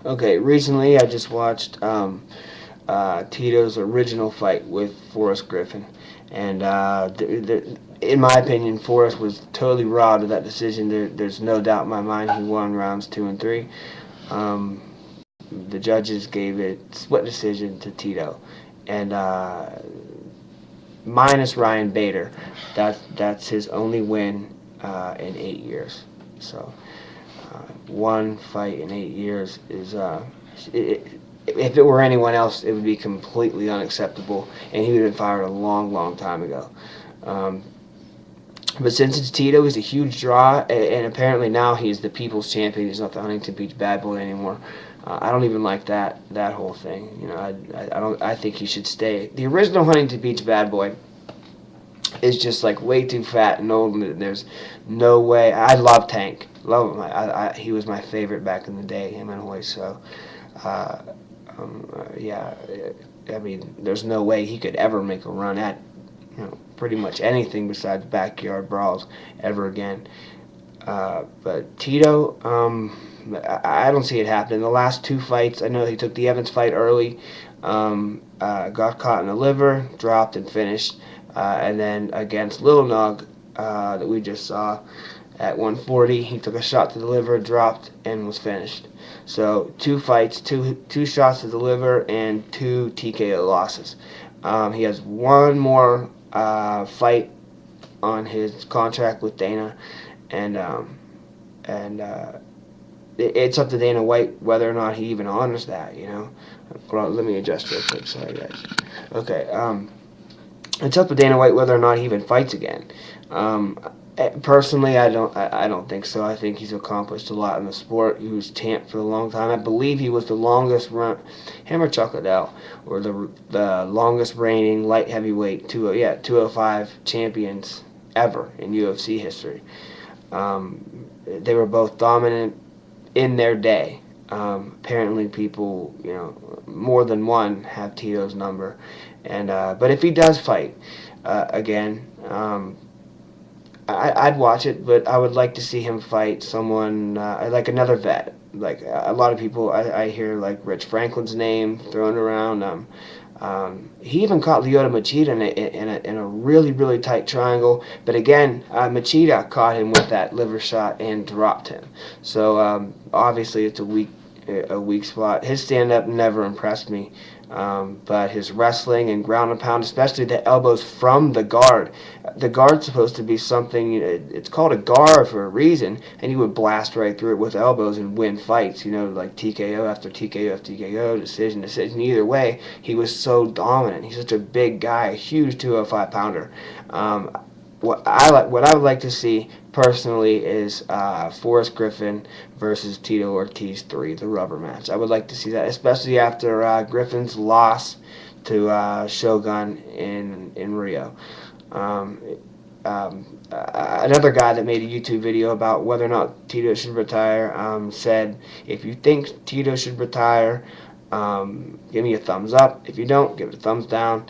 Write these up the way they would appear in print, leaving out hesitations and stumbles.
Okay, recently I just watched Tito's original fight with Forrest Griffin, and in my opinion, Forrest was totally robbed of that decision. There's no doubt in my mind he won rounds 2 and 3. Um, the judges gave it split decision to Tito, and minus Ryan Bader, that's his only win in 8 years. So one fight in 8 years is if it were anyone else, it would be completely unacceptable, and he would have been fired a long, long time ago. Um, but since it's Tito, he's a huge draw, and apparently now he's the people's champion. He's not the Huntington Beach bad boy anymore. I don't even like that whole thing. You know, I don't. I think he should stay. The original Huntington Beach bad boy is just like way too fat and old. And there's no way. I love Tank. Love him. He was my favorite back in the day. Him and Hoy. So, uh, yeah. I mean, there's no way he could ever make a run at, pretty much anything besides backyard brawls ever again. But Tito, I don't see it happening. The last two fights, I know he took the Evans fight early, got caught in the liver, dropped and finished. And then against Lil Nog, that we just saw at 140, he took a shot to the liver, dropped, and was finished. So 2 fights, two shots to the liver, and 2 TKO losses. He has one more fight on his contract with Dana, and it's up to Dana White whether or not he even honors that. Well, let me adjust real quick. Sorry, guys. Okay. It's up to Dana White whether or not he even fights again. Personally, I don't think so. I think he's accomplished a lot in the sport. He was champ for a long time. I believe he was the longest run. Him or Chuck Liddell were the longest reigning light heavyweight 205 champions ever in UFC history. They were both dominant in their day. Apparently, people, more than one have Tito's number, and but if he does fight again, I'd watch it. But I would like to see him fight someone like another vet. Like a lot of people, I hear like Rich Franklin's name thrown around. He even caught Lyoto Machida in a really, really tight triangle. But again, Machida caught him with that liver shot and dropped him. So obviously it's a weak spot. His stand-up never impressed me. But his wrestling and ground and pound, especially the elbows from the guard. The guard's supposed to be something, it's called a guard for a reason, and he would blast right through it with elbows and win fights, like TKO after TKO after TKO, decision. Either way, he was so dominant. He's such a big guy, a huge 205 pounder. What I would like to see personally is Forrest Griffin versus Tito Ortiz 3, the rubber match. I would like to see that, especially after Griffin's loss to Shogun in Rio. Another guy that made a YouTube video about whether or not Tito should retire said, if you think Tito should retire, give me a thumbs up. If you don't, give it a thumbs down.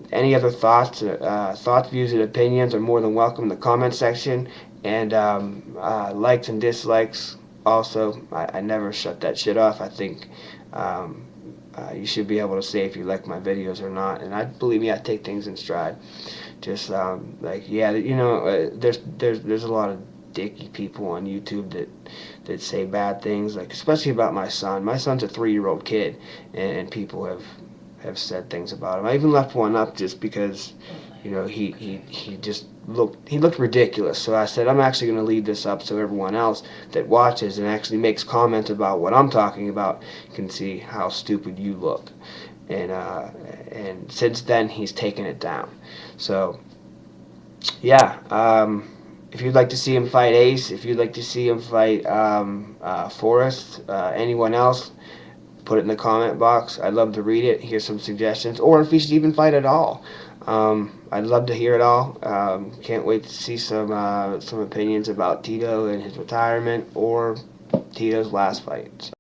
Any other thoughts, views, and opinions are more than welcome in the comment section. And likes and dislikes. Also, I never shut that shit off. I think you should be able to say if you like my videos or not. And believe me, I take things in stride. Just there's a lot of dicky people on YouTube that say bad things, like especially about my son. My son's a 3-year-old kid, and people have said things about him. I even left one up just because, he just looked ridiculous. So I said, I'm actually going to leave this up so everyone else that watches and actually makes comments about what I'm talking about can see how stupid you look. And since then, he's taken it down. So, yeah, if you'd like to see him fight Ace, if you'd like to see him fight Forrest, anyone else, put it in the comment box. I'd love to read it, hear some suggestions, or if he should even fight at all. I'd love to hear it all. Can't wait to see some opinions about Tito and his retirement or Tito's last fight.